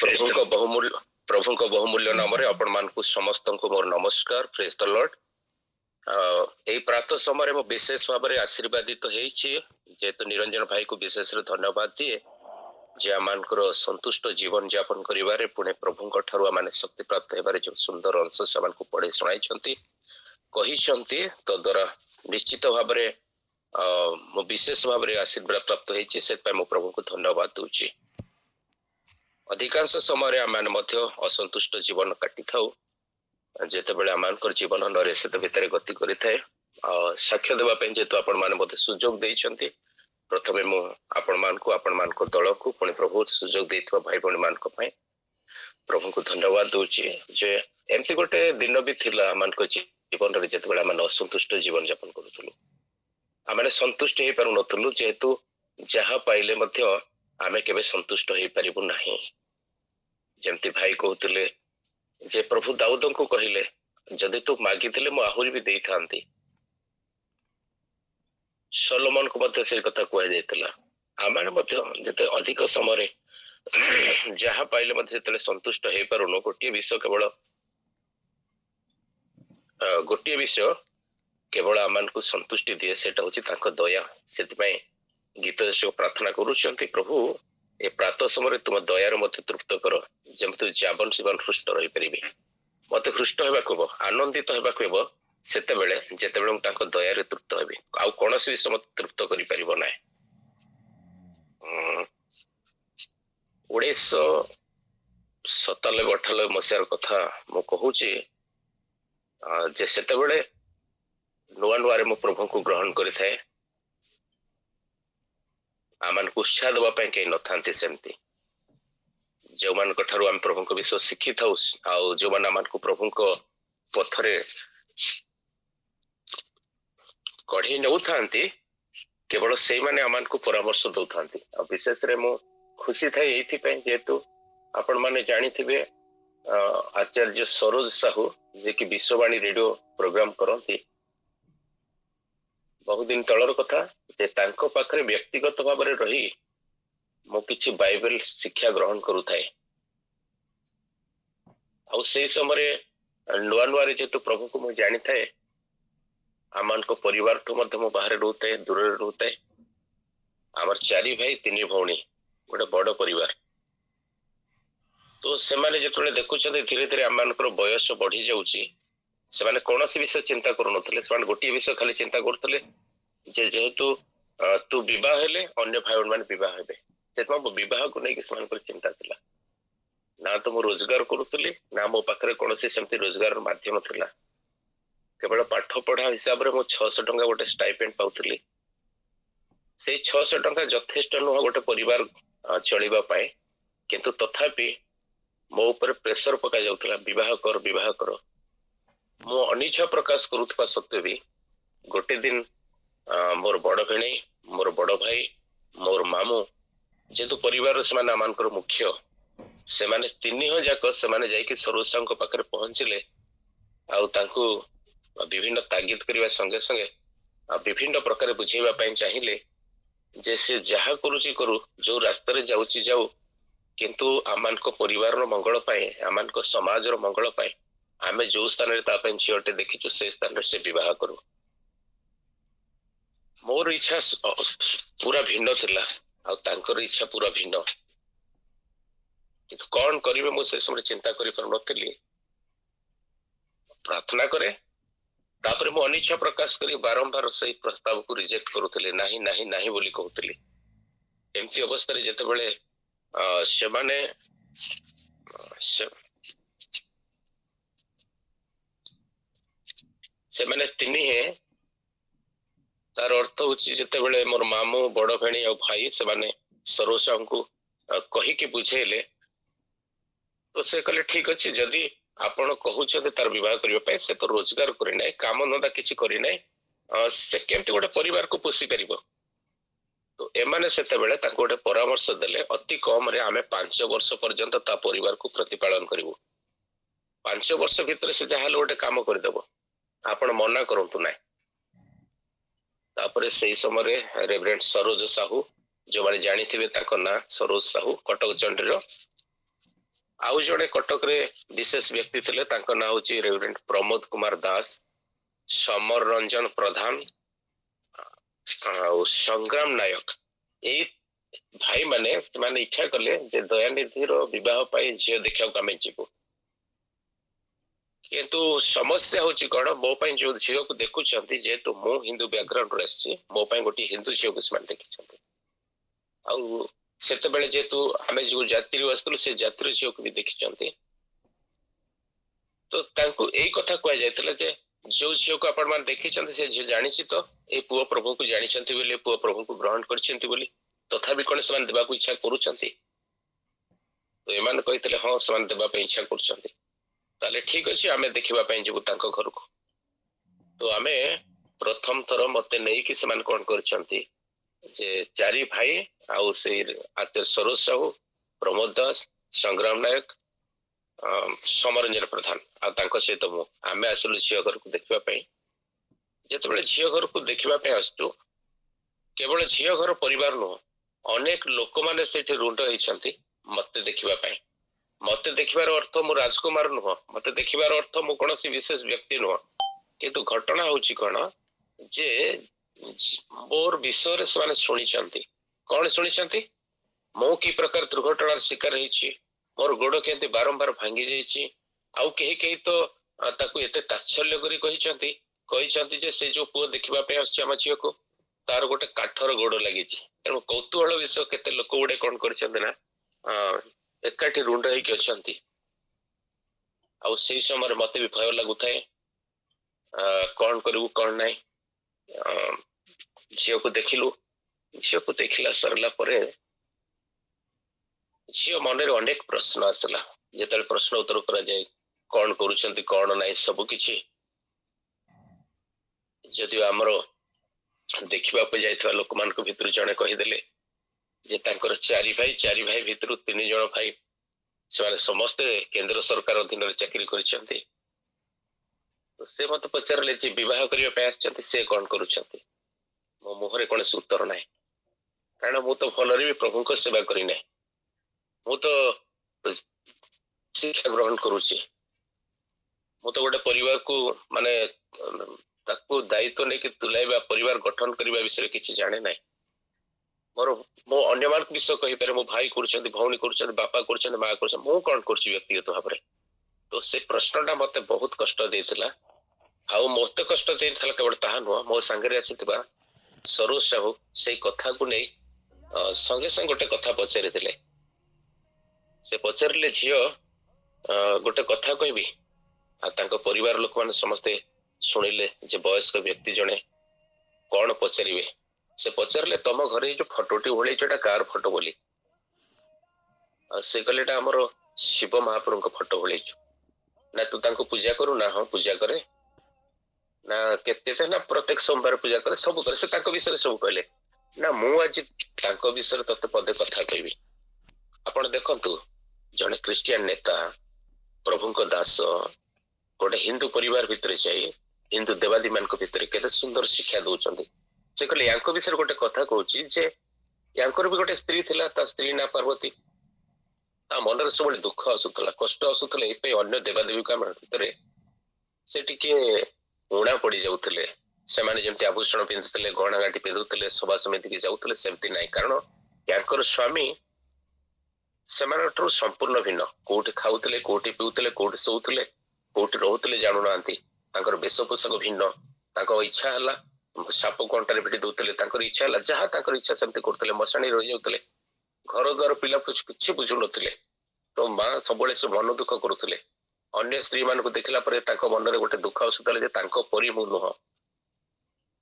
प्रभुଙ୍କ बहुमूल्य नाम रे आपण मानकु समस्त को मोर नमस्कार। Praise the Lord. एई प्रातः समय मो विशेष भाव में आशीर्वादित होईछि जेतु निरंजन भाई को विशेष धन्यवाद दिए जे आमानकर संतुष्ट जीवन यापन करिवारे पुणे प्रभुଙ୍କ ठाରୁ आमाने शक्ति प्राप्त हेबारे जो सुंदर अंश समान को पढ़े सुनाइछंती कहिछंती तो द्वारा निश्चित भाव में मो विशेष भाव में आशीर्वाद प्राप्त होईछि से मो प्रभु को धन्यवाद दूची। अधिकांश समय आम असंतुष्ट जीवन काटी था जिते बड़े आम जीवन नरेसित भितर गति करें साक्ष्य देवाई जेहेतु आपण मैंने मत सुजोग देते प्रथम आपण दल को पुणी प्रभु सुजोग देता भाई भाई मान प्रभु को धन्यवाद दूची जे एमती गोटे दिन भी थिला आम जीवन में जिते आम असंतुष्ट जीवन यापन करूँ आम संतुष्ट हो पार नु जेहेतु जहाँ पाइले आमे केबे संतुष्ट हो पारिबु नाही। जेमती भाई कहते जे प्रभु दाऊद को कहले जदि तू मागिले मु आहुरी भी दे थांती। सोलोमन को मध्य से कथा कह जाइतिला आमे जते अधिक समय जहाँ पाइले मध्य जते संतुष्ट हो पारुनो गोटे विषय केवल आमान को संतुष्टि दिए सेटा होची तांको दया। सेति गीत प्रार्थना करुछंती प्रभु ए प्रातः समय तुम दयार मत तृप्त कर जमतु जीवन जीवन हृष्ट रही पारिबे मत हृष्ट हेबाक हबो आनंदित हेबाक हबो सेते बेले जेते बेले तांको दयारे तृप्त हेबे आउ कोनोसी विषय मत तृप्त करि पारिबो नै। 1997-98 मसियार कथा मु कहूची जे सेते बेले नुआ नुआरे मु प्रभु को ग्रहण करि थाए आमान को उत्साह देवाई कहीं न था सेमती जो मान आम प्रभु को विषय शिखी था जो मैंने आम को प्रभु पथरे कढ़ी नौ था केवल से मैंने आम को परामर्श दौ था विशेष मु खुशी था ये जेहेतु आपण मैंने जानी थे आचार्य सरोज साहू जे कि विश्ववाणी रेडियो प्रोग्राम करती बहुत दिन तलर कथा जे तांको पाखरे व्यक्तिगत भाव में रही मो किछि बाइबल शिक्षा ग्रहण करुथाए आउ से समय नुआ नुआ जेहेतु प्रभु को मुझे जानी थाए आमान को परिवार ठू मध्य बाहर रोते दूर रोते आमर 4 भाई 3 भौणी गोटे बड़ परिवार तो से माने जेतले देखुछते धीरे धीरे आमानकर बयस बढ़ी जाउची से माने कोनोसी विषय चिंता करू नथले से माने गोटे विषय खाली चिंता करथले जे जेहेतु तू विवाह हेले अन्य भाई मान विवाह हेबे से विवाह को नहीं कि चिंता थिला ना तो मु रोजगार करुली ना मो पाखरे कोनोसी सेमती रोजगार माध्यम थिला केवल पाठ पढ़ा हिसाब रे मो 600 टंका गोटे स्टाइपेंड पाउथली से 600 टंका यथेष्ट नुह गोटे परिवार चलिबा पाए किंतु तथापि मो ऊपर प्रेशर पका जाउथला विवाह कर मो अनिच्छा प्रकाश करुथबा सत्वे भी गोटे दिन मोर बड़ भेणी मोर बड़ भाई मोर मामू जेतु परिवार से आमानकर मुख्य से माने 3 जाक से माने जाइकी सरोज को पाखरे पहुंचले आउ तांकु विभिन्न तागिद करबा संगे संगे विभिन्न प्रकार बुझेबा पई चाहिए जे से जहा करूची करू जो रास्ता रे जाउची जाऊ किंतु आमानको परिवार रो मंगल पाए आमानको समाज रो मंगल पाए आमे जो स्थान रे झीटे देखीचु से स्थान से विवाह करू। मोर इच्छा पूरा भिन्न थिला आ तांकर इच्छा पूरा भिन्न किंतु कौन करिवे मु से समय चिंता करि पर नथिली प्रार्थना करे तापर मु अनिच्छा प्रकाश करी बारंबार सही प्रस्ताव को रिजेक्ट करूथिले नाही नाही नाही बोली कहूथिले एमती अवस्था रे जते बेले से माने से माने 3 है तार अर्थ होची जते बेले मोर मामू बड़ भेणी और भाई से माने सरोजा को कही के बुझेले तो से कहले ठीक अच्छे जदि आपण कहउछते तार विवाह करबा से तो रोजगार करि नै काम धंदा किछि करि नै से केमती गोटे परिवार को पोषी परिबो तो एमाने सेते बेले ताको गोटे परामर्श देले अति कम रे आमे 5 वर्ष पर्यंत ता परिवार को प्रतिपालन करिवो 5 वर्ष भीतर से जहाल गोटे काम कर देबो आपण मना करंतु नै। तापरे सही समय रेवरेंट सरोज साहू जो माने जानी थे ना सरोज साहू कटक चंडी आउ जड़े कटक रे विशेष व्यक्ति थे ना हूँ रेवरेंट प्रमोद कुमार दास, समर रंजन प्रधान, संग्राम नायक। यही भाई माने इच्छा कले दयानिधि बह झील देखा आम जीवु, किंतु समस्या हूँ कौन मो जो झील को देखुं जेहेतु मु हिंदू बैकग्राउंड आसी मो गोटे हिंदू झील को देखी आते बेले जेहेतु आम जो जाति आसलु से जातिर झील को भी देखी तो यही कथा कहुला जो झील को आपण मैंने देखी से झील जानी तो ये पुओ प्रभु को जानी पुओ प्रभु को ग्रहण कर तथापि कौन से देवा इच्छा करुँच तो एम कही हाँ से देवाई इच्छा कर ठीक अच्छे आम देखा जीवु घर को। तो आम प्रथम थर मत नहीं कि कौन कर चारि भाई आउ से आचार्य सरोज साहू, प्रमोद दास, संग्राम नायक, समरंजन प्रधान आ सहित मु आम आसलु झील घर को देखापी। जिते झील घर को देखापी आसु केवल झील घर परिवार नुह अनेक लोक मैंने से रुंड होती मत देखापी। मत देखार अर्थ मु राजकुमार नुह, मत देखार अर्थ मु कौन विशेष व्यक्ति नुह, किंतु घटना हूँ कौन जे मोर विषय से शुणी कौन शुणी मु कि प्रकार दुर्घटनार शिकार होती, मोर गोड़ के बारंबार भांगी जाइए आउ कहीं कहीं तो ताकू एते तात्सल्य करी कही जे से जो पुओ देखापी आम झील को तार गोटे काठर गोड़ लगी तेणु कौतूहल विषय केते लोक गुड़े कौन कर एकाठी रुंड होती आउ से समय मत भी भय लगुए कौन करू कौन ना झील को देखिलु। झील को देखला सरला परे झील मन रे अनेक प्रश्न आसला जिते प्रश्न उत्तर करा जाए कौन करुछंती कौन ना सब किछि जदि आमर देखा जाइए लोक मान भितर जड़े कहीदेले जे तांकर चारि भाई भितर 3 जन भाई से समस्ते केंद्र सरकार अधीन चाकरी कर से मत पचारे जे बह करने से कौन करुँच मो मुहर कौन उत्तर ना कारण मु तो भलरे भी प्रभु को सेवा करना मु तो शिक्षा ग्रहण करुच्ची मु तो गोटे परिवार को माने ताकू दायित्व नहीं कि तुलाइबा परिवार गठन करने विषय किसी जाने ना मोर मो अन्य मान विषय कहीपर मो भाई कर भौणी कर बापा कर माँ कर मु कौन कर व्यक्तिगत भाव में तो से प्रश्नटा मत बहुत कष्ट देता आउ मत कष्ट देता केवल ताहा नुह मो सांगे आसी सरोज साहू से कथा को नहीं संगे संगे गोटे कथा पचारि से पचारे झील गोटे कथा कहबी परिवार लोक मैंने समस्ते शुणिले जे वयस्क व्यक्ति जड़े कौन पचारे से पचारे तुम घरे जो फटोटी ओढ़ कार फटो बोली से कहले आमर शिव महाप्रभु फटो ओढ़ ना तू तांको पूजा करू ना हाँ पूजा करे ना केते ना प्रत्येक सोमवार पूजा करे सब करे से तांको विषय सब कहले ना मु आज तांको विषय तते पदे कथा कहबी। आपण देखंतु जने क्रिश्चियन नेता प्रभुंको दास गोटे हिंदू परिवार भितर जाए हिंदू देवादी मान भितर केते सुंदर शिक्षा दौरान से कहले या विषय गोटे कथा कहूँ जे यांकर भी गोटे स्त्री थिला ता स्त्री ना पार्वती ता मन सब दुख आसूला कष्ट आसूला ये अन्य देवादेवी भितर से टिके उणा पड़ जाऊे से जमी आभूषण पिंधुले गहना गांठी पिंधुले सभा समिति जाऊे सेमती ना कारण यांकर स्वामी से संपूर्ण भिन्न कोठी खाऊले कोठी पीउले कोठी शोले कोठी रोते जानू ना वेश पोषाक भिन्न इच्छा है साप कंटार भिटी दौले इच्छा है जहाँ इच्छा सेमती करते मशाणी रही जाते घर द्वार पिला किसी बुझु नथिले तो माँ सब से मन दुख करुले अन्य स्त्री मान देखला मन में गोटे दुख आसूला परी मु नुह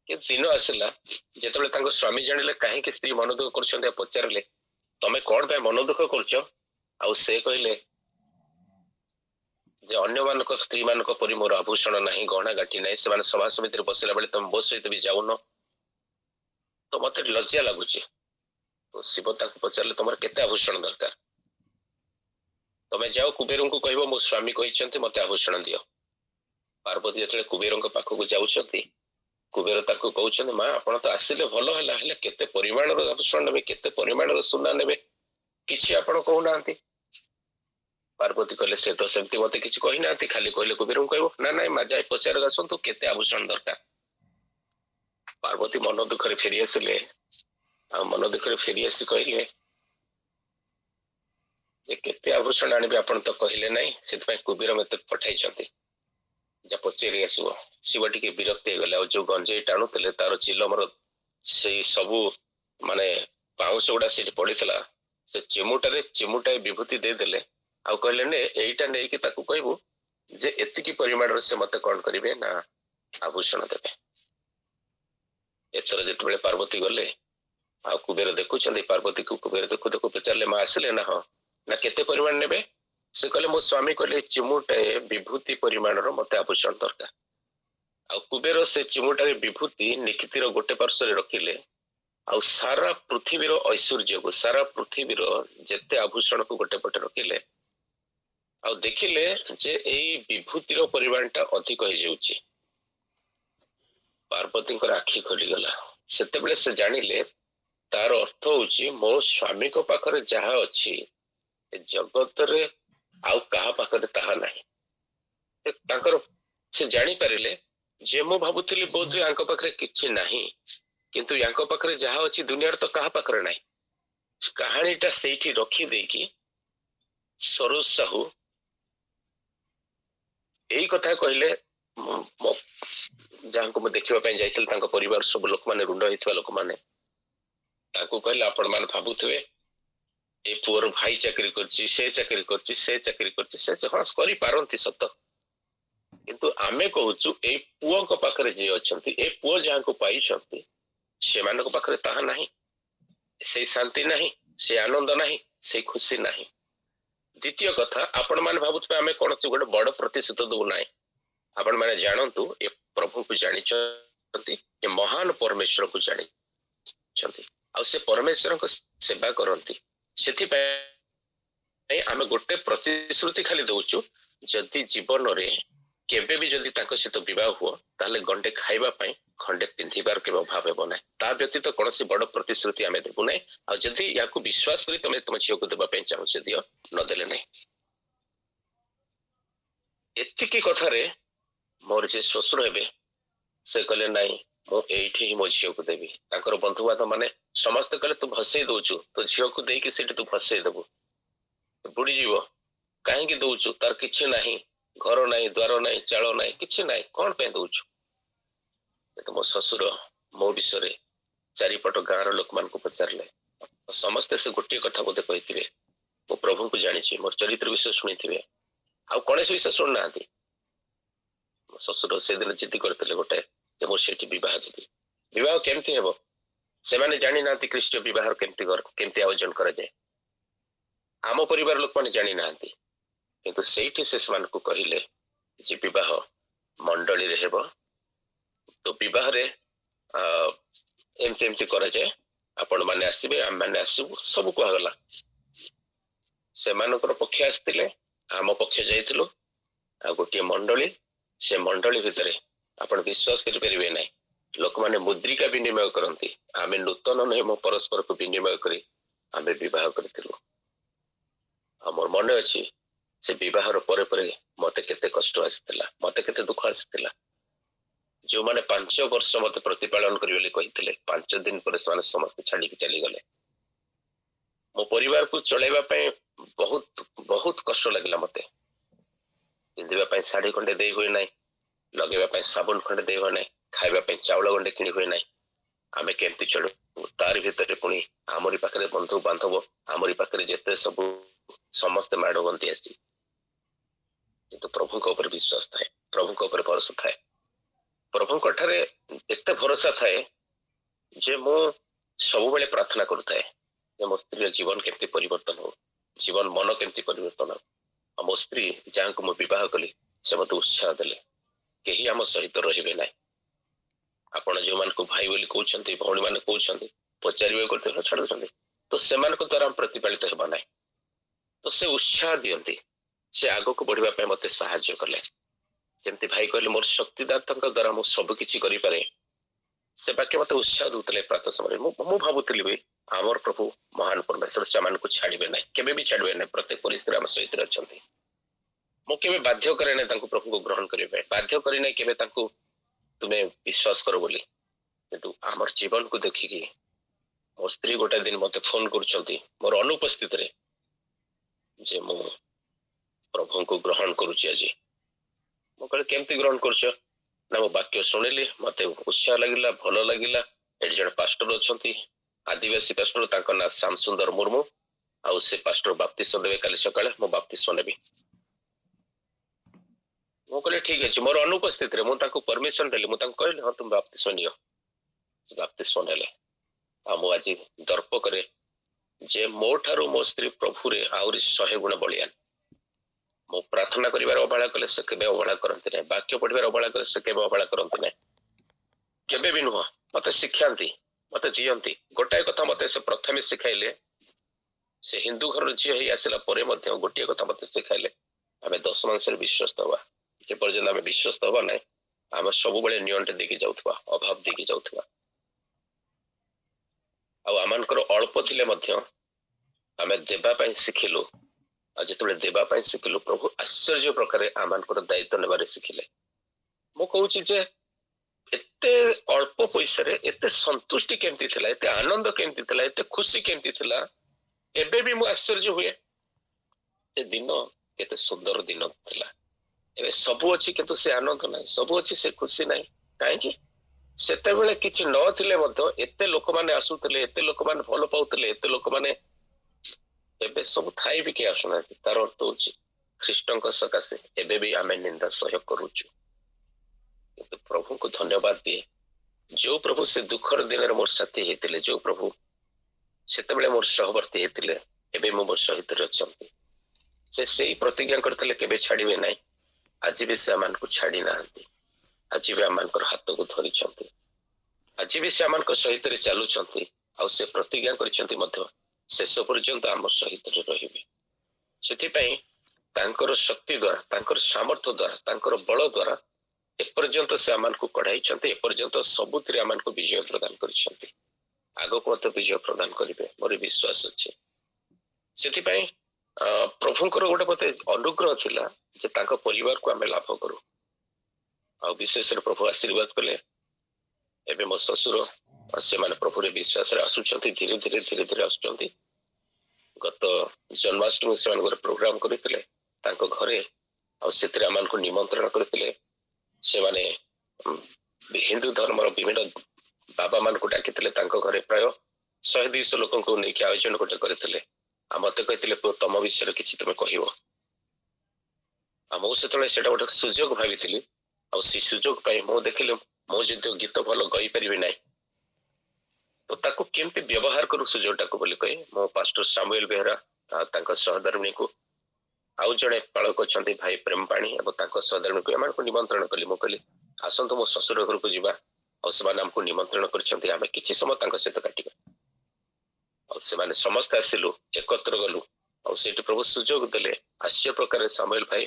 कि दिन आसला जिते स्वामी जानिले कहीं स्त्री मन दुख कर पचारे तमें कौन पे मन दुख कर से कहले जे अन्य मान स्त्री मान परी मोर आभूषण ना गहना गाठी ना से सभा समिति बसला बेले तुम मो सहित भी जाऊन तो मत लज्जा लगुच तो शिव पचारे तुम केते आभूषण दरकार तमें जाओ कुबेर को कह मो स्वामी कहते मत आभूषण दियो। पार्वती जो कुबेर पाखक जाऊँच कुबेर कहते माँ आप तो आसिले भल है केते परिमाण आभूषण ने केते परिमाण सुना ने कि आप कहना। कहले ना मु आज तांको विषय तते पदे कथा कहबी। आपण देखंतु जने क्रिश्चियन नेता प्रभुंको दास गोटे हिंदू परिवार भितर जाए हिंदू देवादी मान भितर केते सुंदर शिक्षा दौरान से कहले या विषय गोटे कथा कहूँ जे यांकर भी गोटे स्त्री थिला ता स्त्री ना पार्वती किछि आपण कहू नांती पार्वती कहले से तो सेमती मते किसी कही ना खाली कहले कुबेर को कहबो ना ना मा जाए पचार आसतु केते आभूषण दरकार। पार्वती मन दुखरे फेरी आसिले आ मन दुखरे फेरी आसी कहले जे केते आभूषण आनिबे आपण तो कहले नाही सेतपय कुबेर मते पठाई छथि जा पचेरी आसीबो। शिव टिके विरक्त हे गले जो गंजे टाणुतले तार चिलमर से सबु माने पाउस गुडा सेठी पड़ीला से चिमुटारे चिमुटाए विभूति दे देले आ कहले ने एईटा नै कि ताकू कहबो जे एतिकी परिमाण से मते कोन करिवे ना आभूषण देबे। एथर जेतबेले पार्वती गले आ कुबेर देखुचंदी पार्वती को कुबेर देखु देखु पचारले मा आसले ना हो ना केते परिमाण नेबे से कहले मो स्वामी कहले चिमुटाए विभूति परिमाण मते आभूषण दरकार। आ कुबेर से चिमुटारे विभूति निकितिर गोटे पार्श्व रखिले आ सारा पृथ्वीर ऐश्वर्य को सारा पृथ्वीर जेते आभूषण को गोटे पटे रखिले आ देखिले जे एई विभूतिर परिमाणटा अधिक हो जाउची। पार्वती आखि खोली गला सेतेबेले से जानिले तार अर्थ होची मो स्वामी को पाखरे जहा अछि जगत रे आउ कहा पाखरे ताहा नाही। ताकर से जानि पारिले जे मो भाबुथिली बोध यांक पाखरे किछि नाही किंतु यांक पाखरे जहा अछि दुनिया तो कहा पाखरे नाही। कहानीटा सेठी रखी देकी सरोज साहू एई कथा कहले जहाँ को देखा परिवार सब लोक मैंने रुंड होता लोक मैंने कहले आपण मैंने भावुवे ए पुअर भाई चाकरी करची से चाकरी करची से चाकरी करची से हाँ करि पारंती सत किंतु आमे कहूचु ए पुओ को पाखरे जे अछंती ए पुओ जहाँ को पाई छंती से मानक पाखरे ताहा नाही से शांति नाही से आनंद नाही से खुशी नाही। द्वितीय कथा आपण माने भावुवे आमे कोनसी गोटे बड़ प्रतिशत दउ नाही आपण माने जानंतु ए प्रभु को जानी छंती ए महान परमेश्वर को जानी छंती आ से परमेश्वर को सेवा करंती सेथि आमे गोटे प्रतिश्रुति खाली दउचु जदि जीवन रे केबे भी जदि ताको सहित विवाह हुआ ताले गंडे खाइबा पई खंडे पिंधिबार के अभाव हेबो नै ता व्यतीत कोनसी बड़ प्रतिश्रुति आमे देबु नै आ जदि याकू विश्वास करी तमे तुम झियो को देबा पई चाहू से दियो न देले नै। एतिकी कथा रे मोर जे ससुर हेबे से कहले नाही मो एठी ही मो झियो को देबी ताकर बंधु बांधव माने समस्त कहले तू भसई दउचु तो झियो को देई कि सेठी तू भसई देबु बुडी जीवो काहे कि दउचु तार किछि नाही घर नाही द्वार नाही चाल नाही किछि नाही कोन पे दउचु। तो मो ससुर मो विषय चारिपट गाँव लोक मान को पचारे समस्ते से गोटे कथा बोधे कही मो प्रभु को जानी मोर चरित्र विषय शुणी आउ कौन विषय शुणु ना मो ससुर से दिन जिद्दी करते गोटे मुझे बह देवी बह केमती हे से मैंने जानी ना ख्रीष्ट बह केमती आयोजन कराए आम परिवार लोक मैंने जानी ना किंतु सेठी से कहले जे बह मंडली रे हेबो तो बह रे एमती एमती कराए आपण मैंने आसबे आम मैंने आसबू सब कहगला से पक्ष आसते आम पक्ष जाइलु आ गोटे मंडली से मंडली भितर आपण विश्वास करें ना लोक मैंने मुद्रिका विनिमय करती आम नूतन नुहे मो परस्पर को विनिमय करी आम बह करूँ मोर मन अच्छी से बहर पर मत के कष्ट आसाला मत के दुख आसाला जो मैंने 5 वर्ष मत प्रतिपालन कही 5 दिन पर समस्त छाड़ी चली गले मो परिवार को चलैबा बहुत बहुत कष्ट लगला मते पिंधिबा शाढ़ी खंडे दे हुए ना लगेबा साबुन खंडे दे हुए ना खाइबा चाउल गंडे किणी हुए ना आमे केमती चलू तार भितर पुणी आमरी पाखरे बंधु बांधव आमरी पाखरे जेते सब समस्त माड़ बंदी आसी किंतु प्रभु ऊपर विश्वास थाए प्रभु ऊपर भरोसा थाए प्रभु ठारे एते भरोसा थाए जे मु सब बेले प्रार्थना करूए मो स्त्री जीवन केमती परिवर्तन हो जीवन मन केमती परिवर्तन हो मो स्त्री जहाँ को मुझे बह कली से मत उत्साह देले कहीं आम सहित रे ना आपण जो मान को भाई बोली कहते भौणी मैंने कहते पचारे करते छाड़ तो से द्वारा प्रतिपालित होगा ना तो से उत्साह दियंती से आग को बढ़िया मत साहाय्य कले जमती भाई कहले मोर शक्तिदाता द्वारा मु सब किछि करि पारे से वाक्य मत उत्साह दूसरे प्रातः समय मु भावुली भी आमर प्रभु महान परमेश्वर से छाड़े ना केबे भी छाड़े ना प्रत्येक परिस्थिति आम सहित अच्छा मुझे बाध्य करे ना प्रभु को ग्रहण करने बाध्य करना केबे तुम्हें विश्वास कर बोली किंतु आमर जीवन को देखिकी मो स्त्री गोटे दिन मत फोन कर मोर अनुपस्थित रे जे मु प्रभु को ग्रहण करुच्ची आज मुझे केमती ग्रहण कर ना मो वाक्य शुणिली मत उत्साह लगिला भल लगिला एट जन पास्टर अच्छा आदिवासी पास्टर तांको ना श्याम सुंदर मुर्मू आउ से पास्टर बाप्तिस्म देवे काली सकाळे मो बाप्तिस्म नेबी मु कहले ठीक अछि मोर अनुपस्थित रे मु ताको परमिशन देली मु ताको कहली हां तुम बाप्तिस्म नियो बाप्तिस्म नेले आ मु आज दर्प करे जे मो ठारू मो स्त्री प्रभु रे आउरी 100 गुण बलियान मो प्रार्थना करिवार अवहेला कले से केबे अवहेला करंती नै वाक्य पढिवार अवहेला कले से केबे अवहेला करंती नै केबे भी नुह मते शिक्षांती मते जियंती गोटाए कथा मते से प्रथमे सिखाइले से हिंदू घर झियो ही आसिला परे मध्य गोटे कथा मते सिखाइले आमे 10 मांसर विश्वस्त हवा जे पर्यंत आमे विश्वस्त हवा नै आमे सब बेले नियंट देखि जाउथवा अभाव देखि जाउथवा आ आमानकर अल्प थिले मध्य आमे देबा पई सिखिलु आ जेतबे देबा पई सिखिलु प्रभु आश्चर्य प्रकार आमानकर दायित्व नेबारे सिखिले मु कहूची जे एते अल्प पैसा रे एते संतुष्टि केमती थिला एते आनंद केमती थिला एते खुशी केमती थिला एबे भी मु आश्चर्य हुए ए दिन केते सुंदर दिन थिला एबे सबु अछि किंतु से आनंद नै सबु अछि से खुशी नै काहे कि सेते बेले किछि न थिले मध्य एते लोक माने आसुतले एते लोक माने भलो पाउतले एते लोक माने एबे सब थाई भी के आसुना तार अर्थ होछि ख्रीष्टन को सकासे एबे भी आमे निंदा सहयोग करूछु किंतु प्रभु को धन्यवाद दिए जो प्रभु से दुखर दिन मोर साथी हेतिले जो प्रभु सेते बेले मोर सहवर्ती हेतिले एबे मो सहित रचंती से सेही प्रतिज्ञा करथिले केबे छाड़िबे नै आज भी से आमान को छाड़ी नांती आज भी आमान को हाथ को धरि छंती आज भी से आमान को सहित रे चालू छंती आ से प्रतिज्ञा करिसंती मध्य शेष पर्यंत आम सहित रे रहिबे सेति पई तांकर शक्ति द्वारा तांकर सामर्थ्य द्वारा तांकर बल द्वारा एपर्यंत से आमान को कढ़ाई छंती एपर्यंत सबुतिर आमान को विजय प्रदान करिसंती आगो को तो विजय प्रदान करिवे मोर विश्वास अछि सेति पई प्रभुंकर गोटे मते अनुग्रह थिला जे तांको परिवार को आमे लाभ करू आ विशेष प्रभु आशीर्वाद कले एबे मो ससुर से माने प्रभु रे विश्वास रे आसुचंती धीरे धीरे धीरे धीरे आसुचंती गत जन्माष्टमी से माने प्रोग्राम करितले तांको घरे आ सेतिर आमान को निमंत्रण करितले से माने हिंदू धर्म रो विभिन्न बाबा मान को डाकितले तांको घरे प्राय 100-200 लोकन को नेकी आयोजन गोटे करितले आ मते कहितले तम विषय किछि तुमे कहिवो आ मो सेतले सेटा गोटे सुजोग भाबिथिली आ से सुजोग पाई मो देखिले मो जे गीत भलो गई परिबे नै तो ताको केमती व्यवहार करू सुजोगटा को बोली कहि मो पास्टर सामुएल बेहरा तांका सहधर्मिणी को आउ जणे पालक अछंती भाई प्रेम पाणी एवं तांका सहधर्मिणी को एमान को निमंत्रण कली मो कहली आसंतो मो ससुर घर को जिबा और से माने हमको निमंत्रण करछंती आमे किछि समय तांका सहित काटिबा और से माने समस्त आसिलु एकत्र गलु और सेठी प्रभु सुजोग देले आश्चर्य प्रकार सामुएल भाई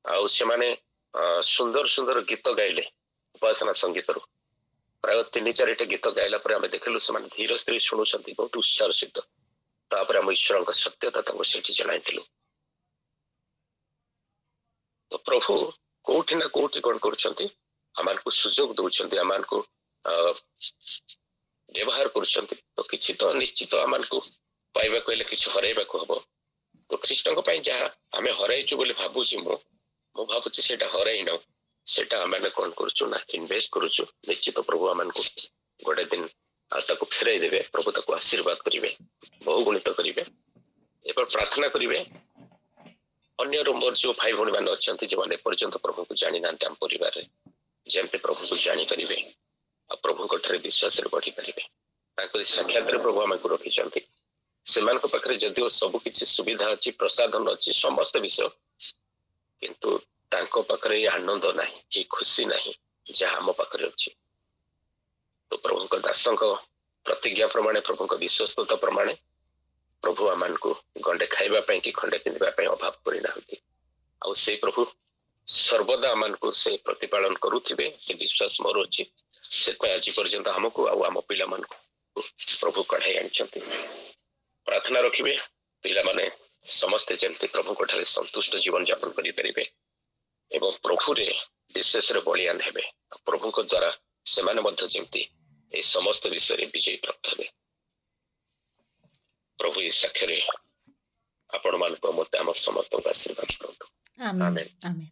और से माने सुंदर सुंदर गीत गाइले उपासना संगीत रो प्राय 3-4 गीत गाइला पर आमे देखलु से माने धीर स्त्री सुनुछंती बहुत उत्साह सहित तापर हम ईश्वर का सत्यता तांको सेठी जणाइथिलु तो प्रभु कोठी ना कोठी कोन करछंती आमान को सुजोग दउछंती आमान को व्यवहार करछंती तो किछि तो निश्चित आमान को पाइबा कहले किछि हराइबा को हबो तो ख्रीष्टन को पई जहा आमे हराइछु बोली भाबुछि मो भाबुछि सेटा हराइ न सेटा आमे कोन करछु ना इन्वेस्ट करछु निश्चित प्रभु आमान को गोटे दिन ताको फेराई देबे प्रभु ताको आशीर्वाद करिवे बहुगुणित करिवे एपर प्रार्थना करिवे अन्य मोर जो भाई भौणी मान अच्छे जो मैंने पर्यंत प्रभु को जानी ना आम परिवार रे जमते प्रभु को जानी पारे आ प्रभु विश्वास बढ़ी पारे साक्षात प्रभु आम को रखी से पाखे जदिव सबकि सुविधा अच्छी प्रसाधन अच्छी समस्त विषय किंतु पाखे आनंद ना ये खुशी ना जहाँ आम पाखे अच्छी तो प्रभु दास प्रतिज्ञा प्रमाण प्रभु विश्वस्तता प्रमाण प्रभु आमान को गंडे खाइबा कि खंडे पिंधिबा अभाव करना से प्रभु सर्वदा आमान को से प्रतिपालन करुथिबे से विश्वास मोर अछि ସେଥିପାଇଁ ଆଜି ପର୍ଯ୍ୟନ୍ତ ଆମକୁ ଆଉ ଆମ ପିଲାମାନଙ୍କୁ ପ୍ରଭୁ କଢାଇ ଆଣିଛନ୍ତି। ପ୍ରାର୍ଥନା ରଖିବେ ପିଲାମାନେ ସମସ୍ତେ ଯେମିତି ପ୍ରଭୁଙ୍କ ଠାରେ ସନ୍ତୁଷ୍ଟ ଜୀବନ ଯାପନ କରିପାରିବେ ଏବଂ ପ୍ରଭୁରେ ବିଶେଷରେ ବଳିୟାନ ହେବେ। ପ୍ରଭୁଙ୍କ ଦ୍ୱାରା ସେମାନେ ମଧ୍ୟ ଯେମିତି এই ସମସ୍ତ ବିଷୟରେ ବିଜୟୀ ପ୍ରାପ୍ତ ହେବେ। ପ୍ରଭୁ ଏ ସାକ୍ଷରେ ଆପଣମାନଙ୍କୁ ମତେ ଆମ ସମସ୍ତଙ୍କୁ ଆଶୀର୍ବାଦ କରନ୍ତୁ। ଆମେନ୍ ଆମେନ୍।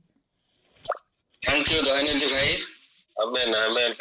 थैंक यू दयानिधि भाई। ଆମେନ୍ ଆମେନ୍।